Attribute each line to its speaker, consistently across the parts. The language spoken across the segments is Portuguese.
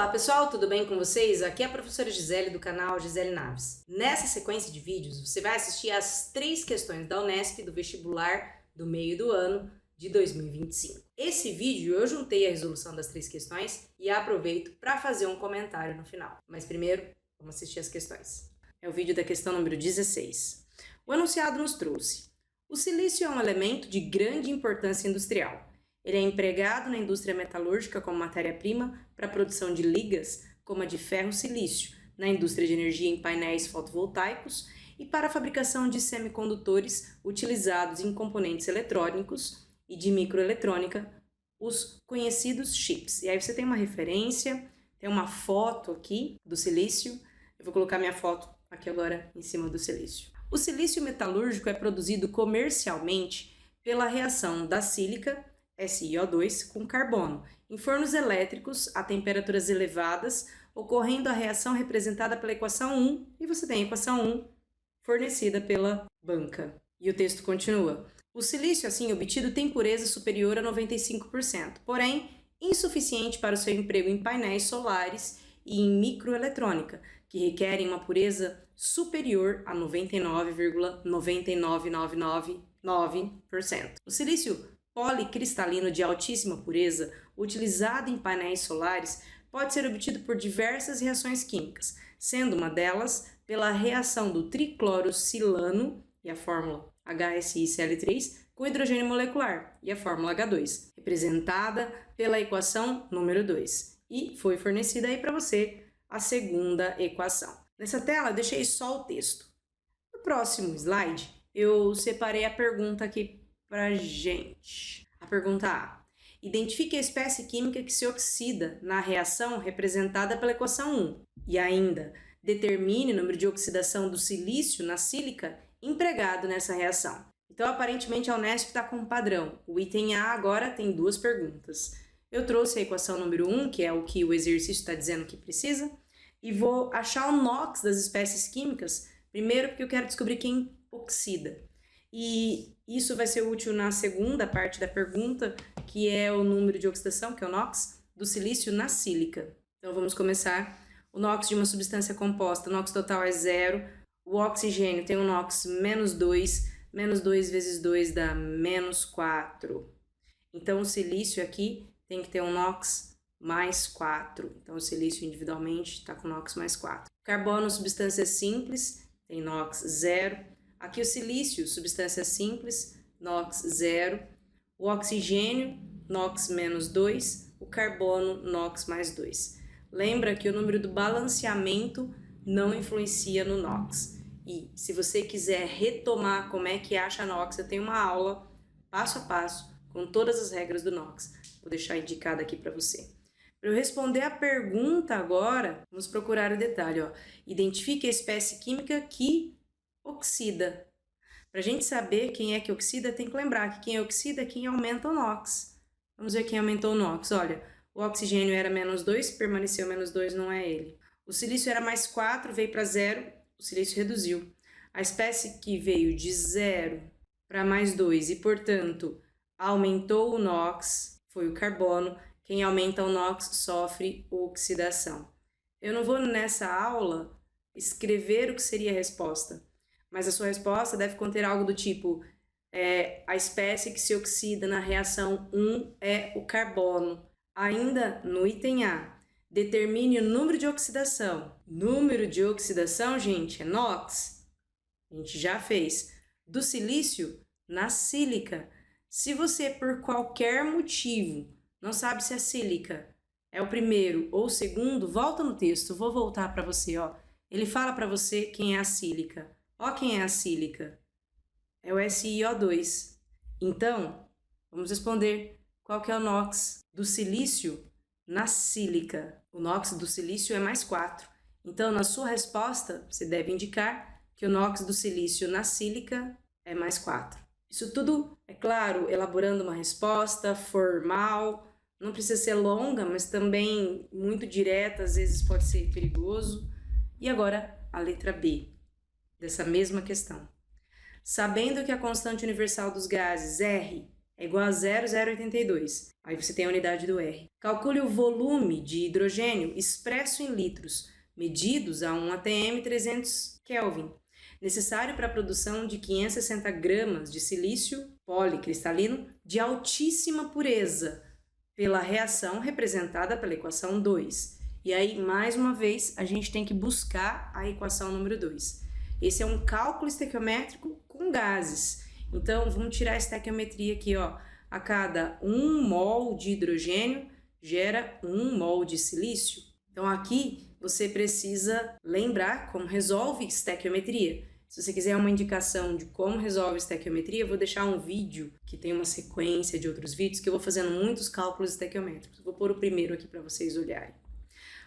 Speaker 1: Olá pessoal, tudo bem com vocês? Aqui é a professora Gisele do canal Gisele Naves. Nessa sequência de vídeos, você vai assistir às 3 questões da Unesp do vestibular do meio do ano de 2025. Esse vídeo eu juntei a resolução das 3 questões e aproveito para fazer um comentário no final. Mas primeiro, vamos assistir as questões. É o vídeo da questão número 16. O enunciado nos trouxe: o silício é um elemento de grande importância industrial. Ele é empregado na indústria metalúrgica como matéria-prima para a produção de ligas, como a de ferro-silício, na indústria de energia em painéis fotovoltaicos e para a fabricação de semicondutores utilizados em componentes eletrônicos e de microeletrônica, os conhecidos chips. E aí você tem uma referência, tem uma foto aqui do silício. Eu vou colocar minha foto aqui agora em cima do silício. O silício metalúrgico é produzido comercialmente pela reação da sílica, SiO2, com carbono, em fornos elétricos a temperaturas elevadas, ocorrendo a reação representada pela equação 1, e você tem a equação 1 fornecida pela banca. E o texto continua: o silício assim obtido tem pureza superior a 95%, porém insuficiente para o seu emprego em painéis solares e em microeletrônica, que requerem uma pureza superior a 99,99999%. O silício policristalino de altíssima pureza, utilizado em painéis solares, pode ser obtido por diversas reações químicas, sendo uma delas pela reação do triclorosilano, e a fórmula HSiCl3, com hidrogênio molecular, e a fórmula H2, representada pela equação número 2. E foi fornecida aí para você a segunda equação. Nessa tela, eu deixei só o texto. No próximo slide, eu separei a pergunta aqui pra gente. A pergunta A: identifique a espécie química que se oxida na reação representada pela equação 1. E ainda, determine o número de oxidação do silício na sílica empregado nessa reação. Então, aparentemente, a Unesp está com um padrão. O item A agora tem 2 perguntas. Eu trouxe a equação número 1, que é o que o exercício está dizendo que precisa, e vou achar o NOx das espécies químicas, primeiro porque eu quero descobrir quem oxida. E isso vai ser útil na segunda parte da pergunta, que é o número de oxidação, que é o NOx, do silício na sílica. Então vamos começar. O NOx de uma substância composta, o NOx total é 0. O oxigênio tem um NOx menos 2. Menos 2 vezes 2 dá menos 4. Então o silício aqui tem que ter um NOx mais 4. Então o silício individualmente está com NOx mais 4. Carbono, substância simples, tem NOx 0. Aqui o silício, substância simples, NOx 0. O oxigênio, NOx menos 2. O carbono, NOx mais 2. Lembra que o número do balanceamento não influencia no NOx. E se você quiser retomar como é que acha NOx, eu tenho uma aula passo a passo com todas as regras do NOx. Vou deixar indicado aqui para você. Para eu responder a pergunta agora, vamos procurar o detalhe. Identifique a espécie química que oxida. Para a gente saber quem é que oxida, tem que lembrar que quem oxida é quem aumenta o NOx. Vamos ver quem aumentou o NOx. Olha, o oxigênio era menos 2, permaneceu menos 2, não é ele. O silício era mais 4, veio para 0, o silício reduziu. A espécie que veio de 0 para mais 2 e, portanto, aumentou o NOx foi o carbono. Quem aumenta o NOx sofre oxidação. Eu não vou nessa aula escrever o que seria a resposta, mas a sua resposta deve conter algo do tipo: a espécie que se oxida na reação 1 é o carbono. Ainda no item A, determine o número de oxidação. Número de oxidação, gente, é NOx. A gente já fez. Do silício na sílica. Se você, por qualquer motivo, não sabe se a sílica é o primeiro ou o segundo, volta no texto. Vou voltar para você. Ele fala para você quem é a sílica. Quem é a sílica? É o SiO2. Então, vamos responder qual que é o NOx do silício na sílica. O NOx do silício é mais 4. Então, na sua resposta, você deve indicar que o NOx do silício na sílica é mais 4. Isso tudo, é claro, elaborando uma resposta formal. Não precisa ser longa, mas também muito direta, às vezes pode ser perigoso. E agora, a letra B dessa mesma questão. Sabendo que a constante universal dos gases, R, é igual a 0,082. Aí você tem a unidade do R. Calcule o volume de hidrogênio expresso em litros, medidos a 1 atm 300 Kelvin, necessário para a produção de 560 gramas de silício policristalino de altíssima pureza, pela reação representada pela equação 2. E aí, mais uma vez, a gente tem que buscar a equação número 2. Esse é um cálculo estequiométrico com gases. Então, vamos tirar a estequiometria aqui, ó. A cada 1 mol de hidrogênio gera 1 mol de silício. Então, aqui você precisa lembrar como resolve estequiometria. Se você quiser uma indicação de como resolve estequiometria, eu vou deixar um vídeo que tem uma sequência de outros vídeos que eu vou fazendo muitos cálculos estequiométricos. Vou pôr o primeiro aqui para vocês olharem.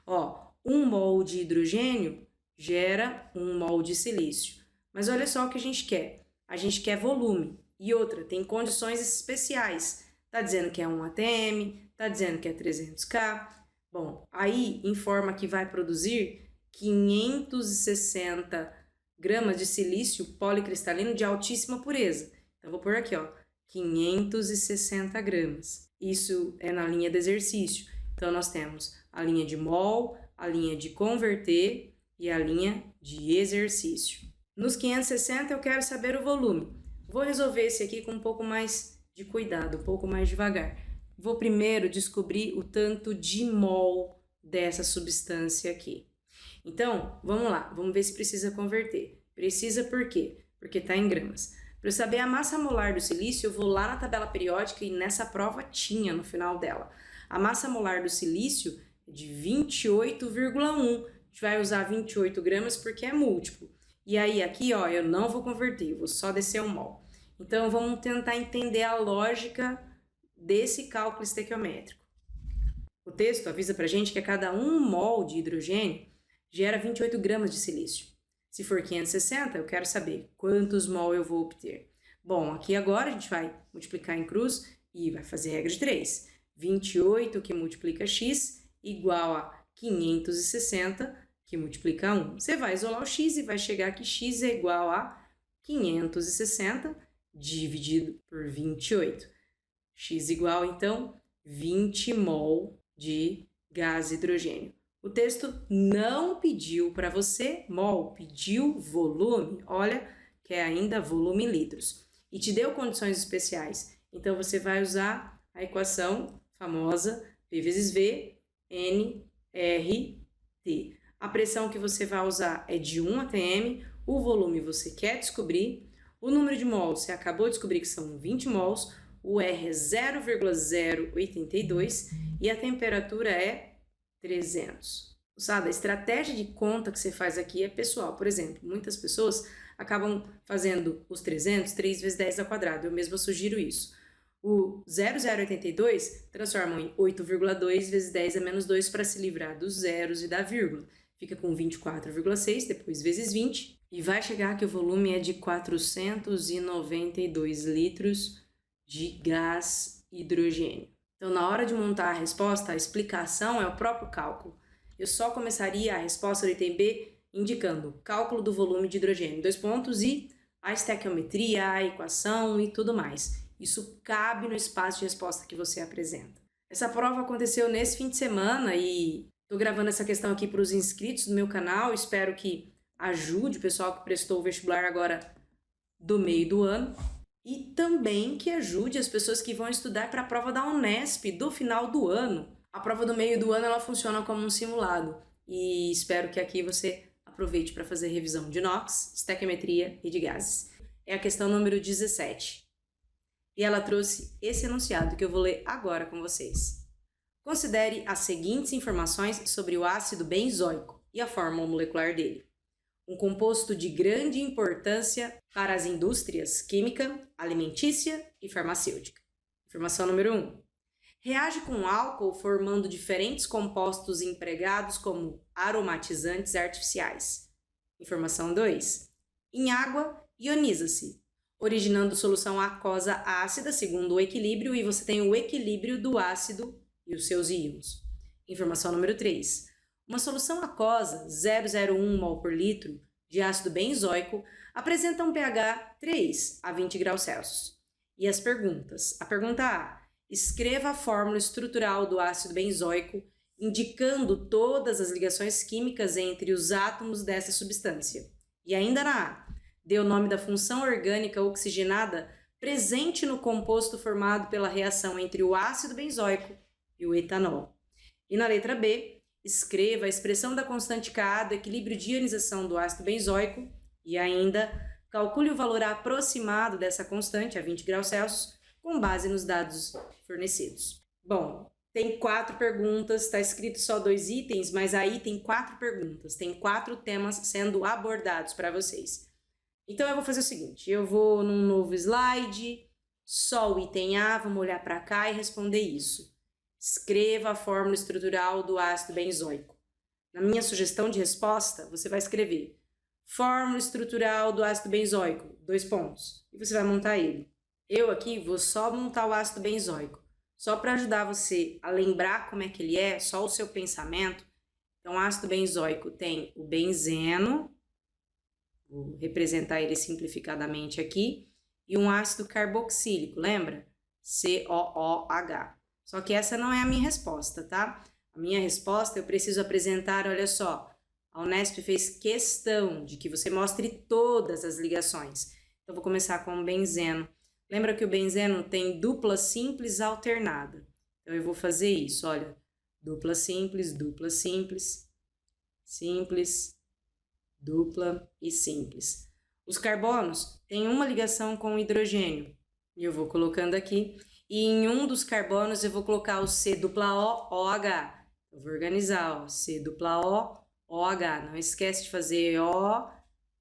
Speaker 1: Ó, 1 mol de hidrogênio gera 1 mol de silício. Mas olha só o que a gente quer. A gente quer volume. E outra, tem condições especiais. Tá dizendo que é 1 atm, tá dizendo que é 300K. Bom, aí informa que vai produzir 560 gramas de silício policristalino de altíssima pureza. Então, vou pôr aqui, ó, 560 gramas. Isso é na linha do exercício. Então, nós temos a linha de mol, a linha de converter e a linha de exercício. Nos 560, eu quero saber o volume. Vou resolver esse aqui com um pouco mais de cuidado, um pouco mais devagar. Vou primeiro descobrir o tanto de mol dessa substância aqui. Então, vamos lá, vamos ver se precisa converter. Precisa por quê? Porque está em gramas. Para eu saber a massa molar do silício, eu vou lá na tabela periódica e nessa prova tinha no final dela. A massa molar do silício é de 28,1. A gente vai usar 28 gramas porque é múltiplo. E aí aqui, ó, eu não vou converter, eu vou só descer o mol. Então, vamos tentar entender a lógica desse cálculo estequiométrico. O texto avisa pra gente que a cada 1 mol de hidrogênio gera 28 gramas de silício. Se for 560, eu quero saber quantos mol eu vou obter. Bom, aqui agora a gente vai multiplicar em cruz e vai fazer regra de 3. 28 que multiplica x igual a 560 que multiplica 1. Você vai isolar o x e vai chegar que x é igual a 560 dividido por 28. X igual, então, 20 mol de gás hidrogênio. O texto não pediu para você mol, pediu volume. Olha, que é ainda volume em litros. E te deu condições especiais. Então, você vai usar a equação famosa P vezes V, N, R, T. A pressão que você vai usar é de 1 atm, o volume você quer descobrir, o número de mols você acabou de descobrir que são 20 mols, o R é 0,082 e a temperatura é 300. Sabe, a estratégia de conta que você faz aqui é pessoal. Por exemplo, muitas pessoas acabam fazendo os 300 3 vezes 10 ao quadrado. Eu mesma sugiro isso. O 0,082 transforma em 8,2 vezes 10 a menos 2 para se livrar dos zeros e da vírgula. Fica com 24,6, depois vezes 20, e vai chegar que o volume é de 492 litros de gás hidrogênio. Então, na hora de montar a resposta, a explicação é o próprio cálculo. Eu só começaria a resposta do item B indicando cálculo do volume de hidrogênio, 2 pontos, e a estequiometria, a equação e tudo mais. Isso cabe no espaço de resposta que você apresenta. Essa prova aconteceu nesse fim de semana e estou gravando essa questão aqui para os inscritos do meu canal. Espero que ajude o pessoal que prestou o vestibular agora do meio do ano. E também que ajude as pessoas que vão estudar para a prova da Unesp do final do ano. A prova do meio do ano ela funciona como um simulado. E espero que aqui você aproveite para fazer revisão de NOx, estequiometria e de gases. É a questão número 17. E ela trouxe esse enunciado que eu vou ler agora com vocês. Considere as seguintes informações sobre o ácido benzoico e a fórmula molecular dele. Um composto de grande importância para as indústrias química, alimentícia e farmacêutica. Informação número 1. Reage com álcool formando diferentes compostos empregados como aromatizantes artificiais. Informação 2. Em água, ioniza-se, originando solução aquosa ácida segundo o equilíbrio, e você tem o equilíbrio do ácido e os seus íons. Informação número 3. Uma solução aquosa, 0,01 mol por litro, de ácido benzoico, apresenta um pH 3 a 20 graus Celsius. e as perguntas. A pergunta A: escreva a fórmula estrutural do ácido benzoico, indicando todas as ligações químicas entre os átomos dessa substância. E ainda na A: dê o nome da função orgânica oxigenada presente no composto formado pela reação entre o ácido benzoico e o etanol. E na letra B: escreva a expressão da constante Ka do equilíbrio de ionização do ácido benzoico e ainda calcule o valor aproximado dessa constante a 20 graus Celsius com base nos dados fornecidos. Bom, tem 4 perguntas, está escrito só 2 itens, mas aí tem 4 perguntas, tem 4 temas sendo abordados para vocês. Então eu vou fazer o seguinte, eu vou num novo slide, só o item A, vamos olhar para cá e responder isso. Escreva a fórmula estrutural do ácido benzoico. Na minha sugestão de resposta, você vai escrever fórmula estrutural do ácido benzoico, 2 pontos, e você vai montar ele. Eu aqui vou só montar o ácido benzoico, só para ajudar você a lembrar como é que ele é, só o seu pensamento. Então, o ácido benzoico tem o benzeno, vou representar ele simplificadamente aqui, e um ácido carboxílico, lembra? COOH. Só que essa não é a minha resposta, tá? A minha resposta eu preciso apresentar, olha só, a Unesp fez questão de que você mostre todas as ligações. Então, vou começar com o benzeno. Lembra que o benzeno tem dupla simples alternada. Então, eu vou fazer isso, olha, dupla simples, simples, dupla e simples. Os carbonos têm uma ligação com o hidrogênio, e eu vou colocando aqui. E em um dos carbonos eu vou colocar o C-OH. Eu vou organizar, ó, C-OH. Não esquece de fazer O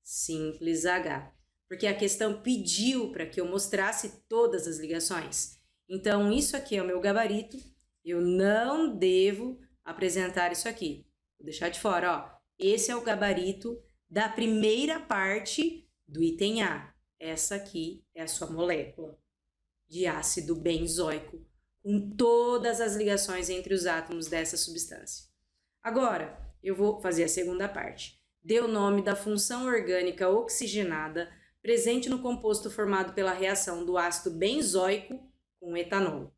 Speaker 1: simples H. Porque a questão pediu para que eu mostrasse todas as ligações. Então, isso aqui é o meu gabarito. Eu não devo apresentar isso aqui. Vou deixar de fora, ó. Esse é o gabarito da primeira parte do item A. Essa aqui é a sua molécula de ácido benzoico, com todas as ligações entre os átomos dessa substância. Agora, eu vou fazer a segunda parte. Dê o nome da função orgânica oxigenada presente no composto formado pela reação do ácido benzoico com etanol.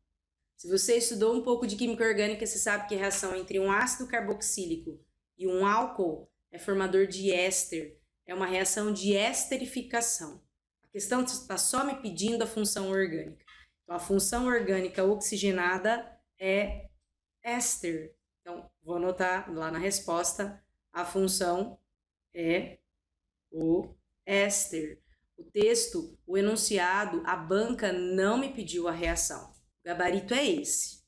Speaker 1: Se você estudou um pouco de química orgânica, você sabe que a reação entre um ácido carboxílico e um álcool é formador de éster. É uma reação de esterificação. A questão está só me pedindo a função orgânica. Então, a função orgânica oxigenada é éster. Então, vou anotar lá na resposta, a função é o éster. O texto, o enunciado, a banca não me pediu a reação. O gabarito é esse.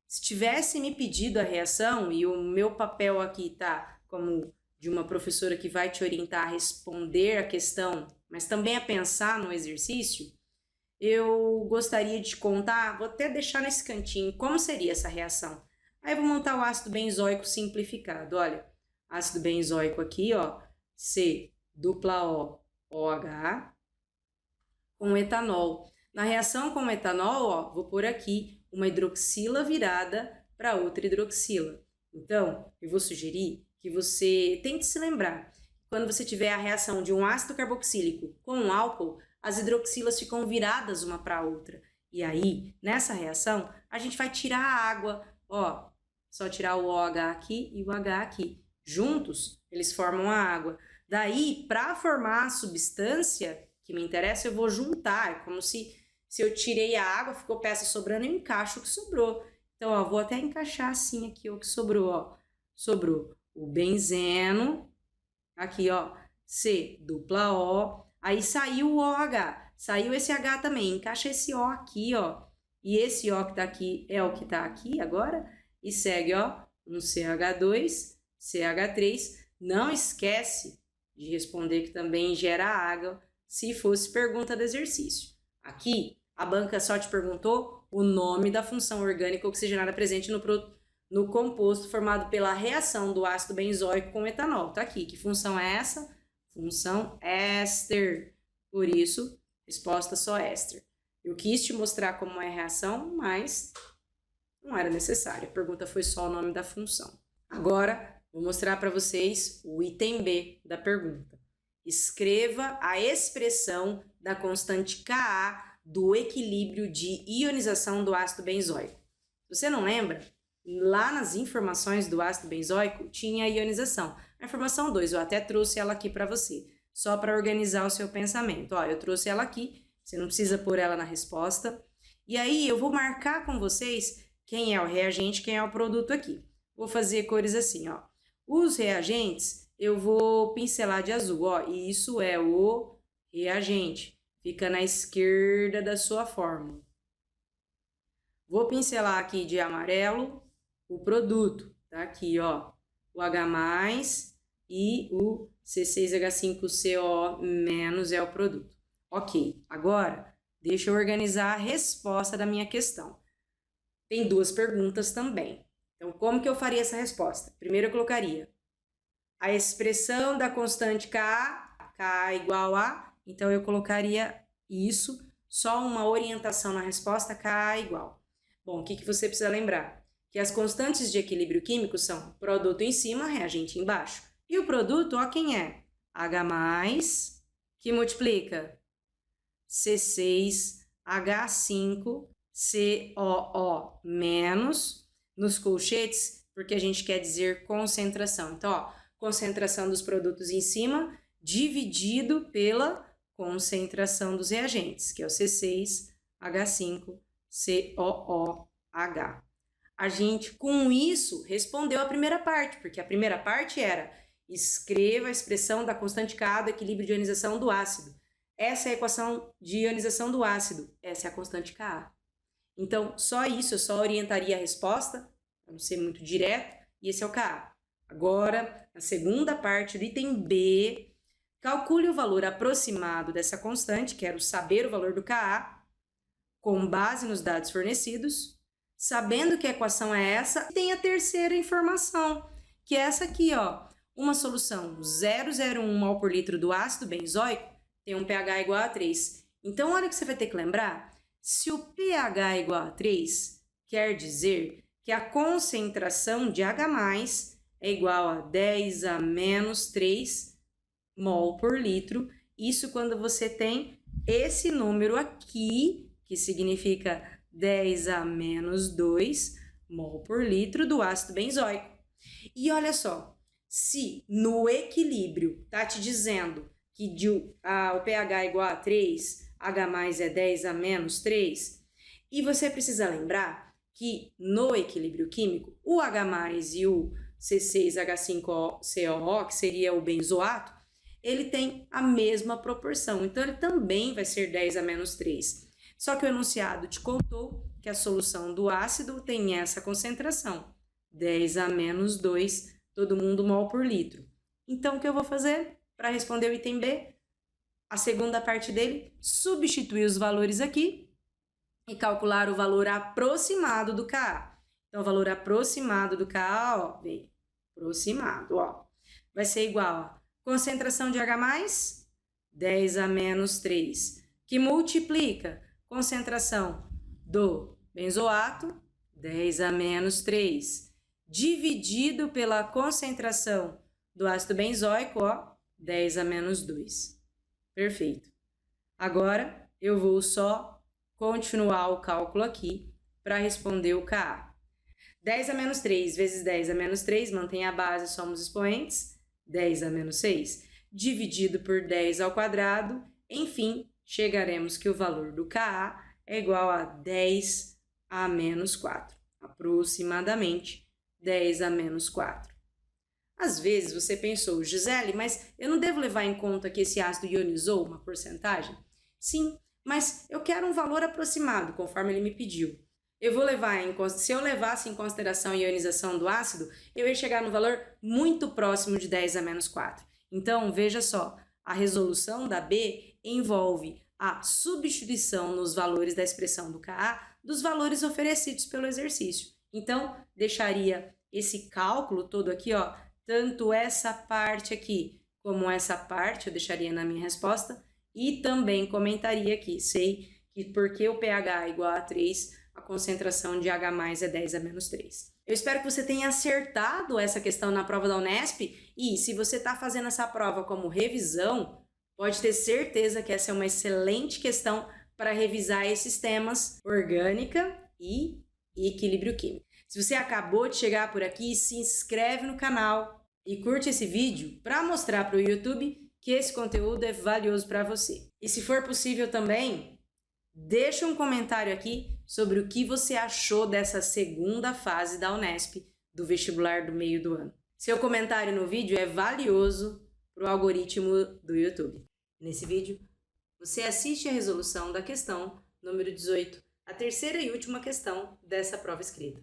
Speaker 1: Se tivesse me pedido a reação, e o meu papel aqui tá como de uma professora que vai te orientar a responder a questão, mas também a pensar no exercício, eu gostaria de contar, vou até deixar nesse cantinho, como seria essa reação. Aí eu vou montar o ácido benzoico simplificado. Olha, ácido benzoico aqui, ó, C-OOH com etanol. Na reação com etanol, ó, vou pôr aqui uma hidroxila virada para outra hidroxila. Então, eu vou sugerir que você tente se lembrar. Quando você tiver a reação de um ácido carboxílico com um álcool, as hidroxilas ficam viradas uma para a outra. E aí, nessa reação, a gente vai tirar a água, ó, só tirar o OH aqui e o H aqui. Juntos, eles formam a água. Daí, para formar a substância que me interessa, eu vou juntar. É como se eu tirei a água, ficou peça sobrando, eu encaixo o que sobrou. Então, ó, vou até encaixar assim aqui o que sobrou, ó. Sobrou o benzeno, aqui, ó, C-O, aí saiu o OH, saiu esse H também, encaixa esse O aqui, ó, e esse O que tá aqui é o que tá aqui agora, e segue, ó, um CH2, CH3, não esquece de responder que também gera água, se fosse pergunta do exercício. Aqui, a banca só te perguntou o nome da função orgânica oxigenada presente no composto formado pela reação do ácido benzoico com etanol. Tá aqui. Que função é essa? Função éster. Por isso, resposta só éster. Eu quis te mostrar como é a reação, mas não era necessário. A pergunta foi só o nome da função. Agora, vou mostrar para vocês o item B da pergunta. Escreva a expressão da constante Ka do equilíbrio de ionização do ácido benzoico. Se você não lembra, lá nas informações do ácido benzoico tinha a ionização. A informação 2, eu até trouxe ela aqui para você, só para organizar o seu pensamento. Ó, eu trouxe ela aqui, você não precisa pôr ela na resposta. E aí eu vou marcar com vocês quem é o reagente, quem é o produto aqui. Vou fazer cores assim, ó. Os reagentes eu vou pincelar de azul, ó, e isso é o reagente. Fica na esquerda da sua fórmula. Vou pincelar aqui de amarelo o produto, tá aqui, ó, o H+, e o C6H5CO- é o produto. Ok, agora deixa eu organizar a resposta da minha questão. Tem duas perguntas também. Então, como que eu faria essa resposta? Primeiro eu colocaria a expressão da constante Ka igual a, então eu colocaria isso, só uma orientação na resposta, Ka igual. Bom, o que você precisa lembrar? Que as constantes de equilíbrio químico são produto em cima, reagente embaixo. E o produto, ó, quem é? H+, que multiplica C6H5COO- nos colchetes, porque a gente quer dizer concentração. Então, ó, concentração dos produtos em cima dividido pela concentração dos reagentes, que é o C6H5COOH. A gente, com isso, respondeu a primeira parte, porque a primeira parte era escreva a expressão da constante Ka do equilíbrio de ionização do ácido. Essa é a equação de ionização do ácido, essa é a constante Ka. Então, só isso, eu só orientaria a resposta, para não ser muito direto, e esse é o Ka. Agora, a segunda parte do item B, calcule o valor aproximado dessa constante, quero saber o valor do Ka, com base nos dados fornecidos, sabendo que a equação é essa, tem a terceira informação, que é essa aqui, ó, uma solução 0,01 mol por litro do ácido benzoico tem um pH igual a 3. Então, olha o que você vai ter que lembrar, se o pH é igual a 3, quer dizer que a concentração de H+ é igual a 10 a menos 3 mol por litro, isso quando você tem esse número aqui, que significa 10 a menos 2 mol por litro do ácido benzoico. E olha só, se no equilíbrio tá te dizendo que o pH é igual a 3, H+ é 10 a menos 3, e você precisa lembrar que no equilíbrio químico, o H+ e o C6H5COO, que seria o benzoato, ele tem a mesma proporção, então ele também vai ser 10 a menos 3. Só que o enunciado te contou que a solução do ácido tem essa concentração, 10 a menos 2, todo mundo mol por litro. Então, o que eu vou fazer para responder o item B? A segunda parte dele, substituir os valores aqui e calcular o valor aproximado do Ka. Então, o valor aproximado do Ka, ó, vem, aproximado, ó, vai ser igual a concentração de H+, 10 a menos 3, que multiplica concentração do benzoato, 10 a menos 3, dividido pela concentração do ácido benzoico, ó, 10 a menos 2. Perfeito. Agora, eu vou só continuar o cálculo aqui para responder o Ka. 10 a menos 3 vezes 10 a menos 3, mantém a base, somos expoentes, 10 a menos 6, dividido por 10 ao quadrado, enfim, chegaremos que o valor do Ka é igual a 10 a menos 4, aproximadamente 10 a menos 4. Às vezes você pensou, Gisele, mas eu não devo levar em conta que esse ácido ionizou uma porcentagem? Sim, mas eu quero um valor aproximado, conforme ele me pediu. Eu vou levar se eu levasse em consideração a ionização do ácido, eu ia chegar no valor muito próximo de 10 a menos 4. Então, veja só, a resolução da B envolve a substituição nos valores da expressão do Ka dos valores oferecidos pelo exercício. Então, deixaria esse cálculo todo aqui, ó, tanto essa parte aqui como essa parte, eu deixaria na minha resposta, e também comentaria aqui, sei que porque o pH é igual a 3, a concentração de H+ é 10 a menos 3. Eu espero que você tenha acertado essa questão na prova da Unesp, e se você está fazendo essa prova como revisão, pode ter certeza que essa é uma excelente questão para revisar esses temas orgânica e equilíbrio químico. Se você acabou de chegar por aqui, se inscreve no canal e curte esse vídeo para mostrar para o YouTube que esse conteúdo é valioso para você. E se for possível também, deixa um comentário aqui sobre o que você achou dessa segunda fase da Unesp do vestibular do meio do ano. Seu comentário no vídeo é valioso para o algoritmo do YouTube. Nesse vídeo, você assiste a resolução da questão número 18, a terceira e última questão dessa prova escrita.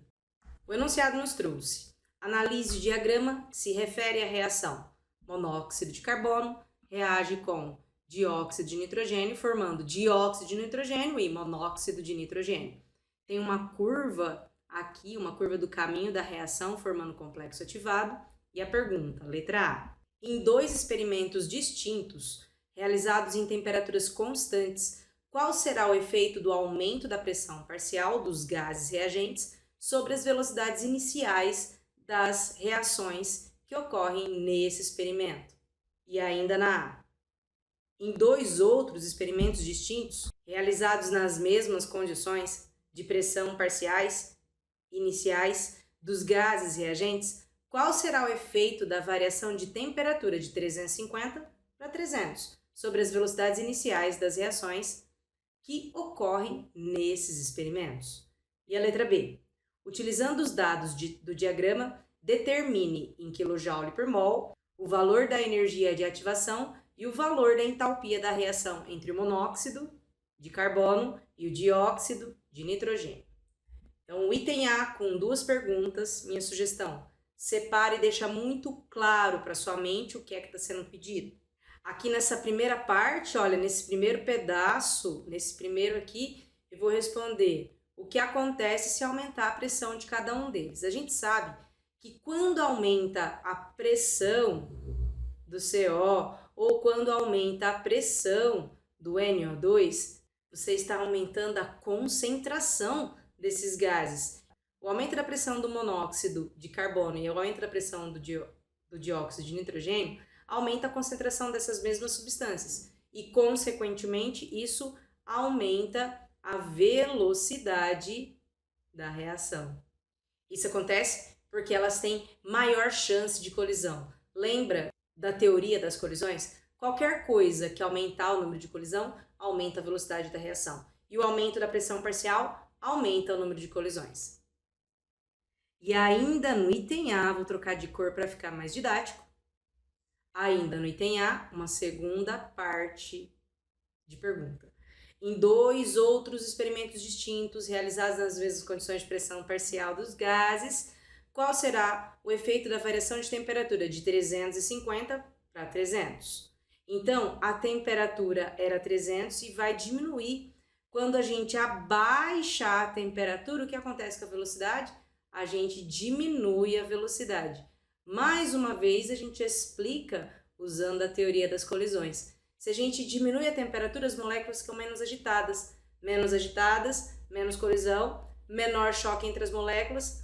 Speaker 1: O enunciado nos trouxe: analise o diagrama que se refere à reação. Monóxido de carbono reage com dióxido de nitrogênio, formando dióxido de nitrogênio e monóxido de nitrogênio. Tem uma curva aqui, uma curva do caminho da reação, formando complexo ativado. E a pergunta, letra A. Em dois experimentos distintos, realizados em temperaturas constantes, qual será o efeito do aumento da pressão parcial dos gases reagentes sobre as velocidades iniciais das reações que ocorrem nesse experimento? E ainda na A. Em dois outros experimentos distintos, realizados nas mesmas condições de pressão parciais iniciais dos gases reagentes, qual será o efeito da variação de temperatura de 350 para 300 sobre as velocidades iniciais das reações que ocorrem nesses experimentos? E a letra B. Utilizando os dados do diagrama, determine em kJ por mol o valor da energia de ativação e o valor da entalpia da reação entre o monóxido de carbono e o dióxido de nitrogênio. Então, o item A com duas perguntas, minha sugestão, separe e deixa muito claro para sua mente o que é que está sendo pedido. Aqui nessa primeira parte, olha, nesse primeiro pedaço, nesse primeiro aqui, eu vou responder o que acontece se aumentar a pressão de cada um deles. A gente sabe que quando aumenta a pressão do CO ou quando aumenta a pressão do NO2, você está aumentando a concentração desses gases. O aumento da pressão do monóxido de carbono e o aumento da pressão do dióxido de nitrogênio aumenta a concentração dessas mesmas substâncias e, consequentemente, isso aumenta a velocidade da reação. Isso acontece porque elas têm maior chance de colisão. Lembra da teoria das colisões? Qualquer coisa que aumentar o número de colisão aumenta a velocidade da reação. E o aumento da pressão parcial aumenta o número de colisões. E ainda no item A, vou trocar de cor para ficar mais didático. Ainda no item A, uma segunda parte de pergunta. Em dois outros experimentos distintos, realizados nas mesmas condições de pressão parcial dos gases, qual será o efeito da variação de temperatura de 350 para 300? Então, a temperatura era 300 e vai diminuir. Quando a gente abaixa a temperatura, o que acontece com a velocidade? A gente diminui a velocidade. Mais uma vez, a gente explica usando a teoria das colisões. Se a gente diminui a temperatura, as moléculas ficam menos agitadas, menos colisão, menor choque entre as moléculas,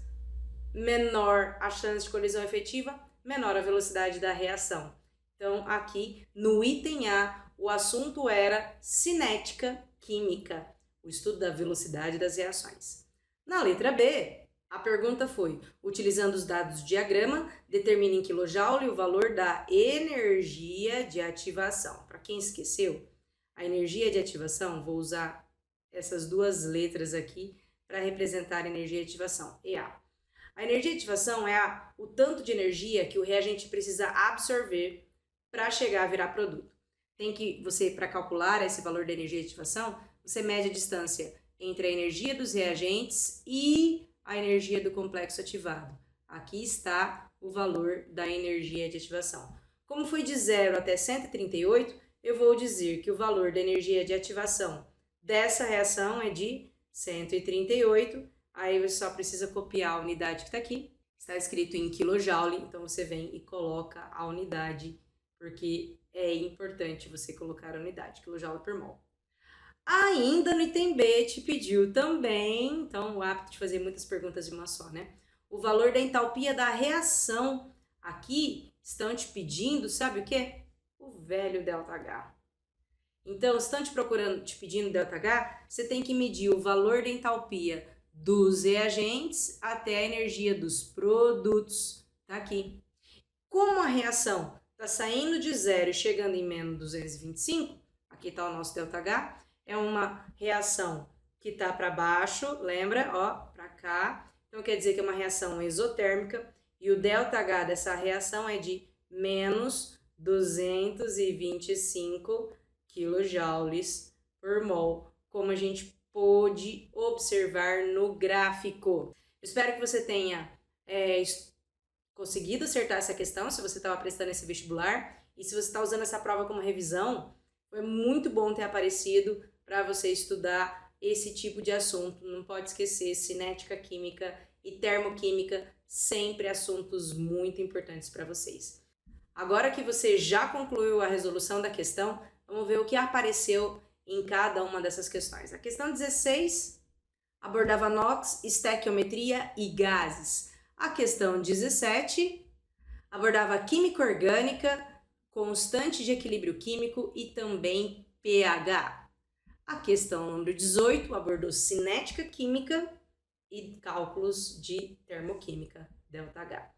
Speaker 1: menor a chance de colisão efetiva, menor a velocidade da reação. Então, aqui no item A, o assunto era cinética química, o estudo da velocidade das reações. Na letra B, a pergunta foi: utilizando os dados do diagrama, determine em kJ o valor da energia de ativação. Para quem esqueceu, a energia de ativação, vou usar essas duas letras aqui para representar a energia de ativação, EA. A energia de ativação é o tanto de energia que o reagente precisa absorver para chegar a virar produto. Para calcular esse valor da energia de ativação, você mede a distância entre a energia dos reagentes e a energia do complexo ativado. Aqui está o valor da energia de ativação. Como foi de 0 até 138, eu vou dizer que o valor da energia de ativação dessa reação é de 138. Aí você só precisa copiar a unidade que está aqui. Está escrito em kJ, então você vem e coloca a unidade, porque é importante você colocar a unidade, kJ por mol. Ainda no item B te pediu também, então o hábito de fazer muitas perguntas de uma só, né? O valor da entalpia da reação. Aqui estão te pedindo, sabe o quê? O velho ΔH. Então, se estão te pedindo ΔH, você tem que medir o valor da entalpia dos reagentes até a energia dos produtos. Tá aqui. Como a reação está saindo de zero e chegando em menos 225, aqui está o nosso ΔH, é uma reação que está para baixo, lembra? Ó, para cá. Então, quer dizer que é uma reação exotérmica e o ΔH dessa reação é de menos 225 kJ por mol, como a gente pôde observar no gráfico. Eu espero que você tenha conseguido acertar essa questão, se você estava prestando esse vestibular, e se você está usando essa prova como revisão, foi muito bom ter aparecido para você estudar esse tipo de assunto. Não pode esquecer, cinética química e termoquímica, sempre assuntos muito importantes para vocês. Agora que você já concluiu a resolução da questão, vamos ver o que apareceu em cada uma dessas questões. A questão 16 abordava NOx, estequiometria e gases. A questão 17 abordava química orgânica, constante de equilíbrio químico e também pH. A questão número 18 abordou cinética química e cálculos de termoquímica, ΔH.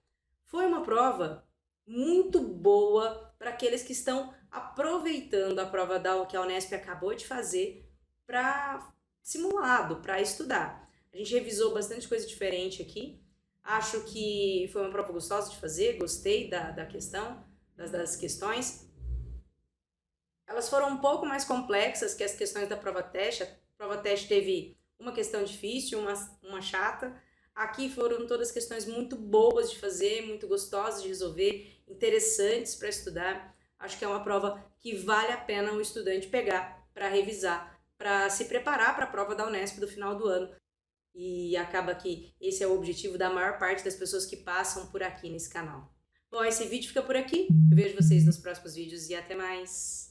Speaker 1: Foi uma prova muito boa para aqueles que estão aproveitando a prova que a Unesp acabou de fazer para simulado, para estudar. A gente revisou bastante coisa diferente aqui. Acho que foi uma prova gostosa de fazer, gostei da questão, das questões. Elas foram um pouco mais complexas que as questões da prova teste. A prova teste teve uma questão difícil, uma chata. Aqui foram todas questões muito boas de fazer, muito gostosas de resolver, interessantes para estudar. Acho que é uma prova que vale a pena o estudante pegar para revisar, para se preparar para a prova da Unesp do final do ano. E acaba que esse é o objetivo da maior parte das pessoas que passam por aqui nesse canal. Bom, esse vídeo fica por aqui. Eu vejo vocês nos próximos vídeos e até mais!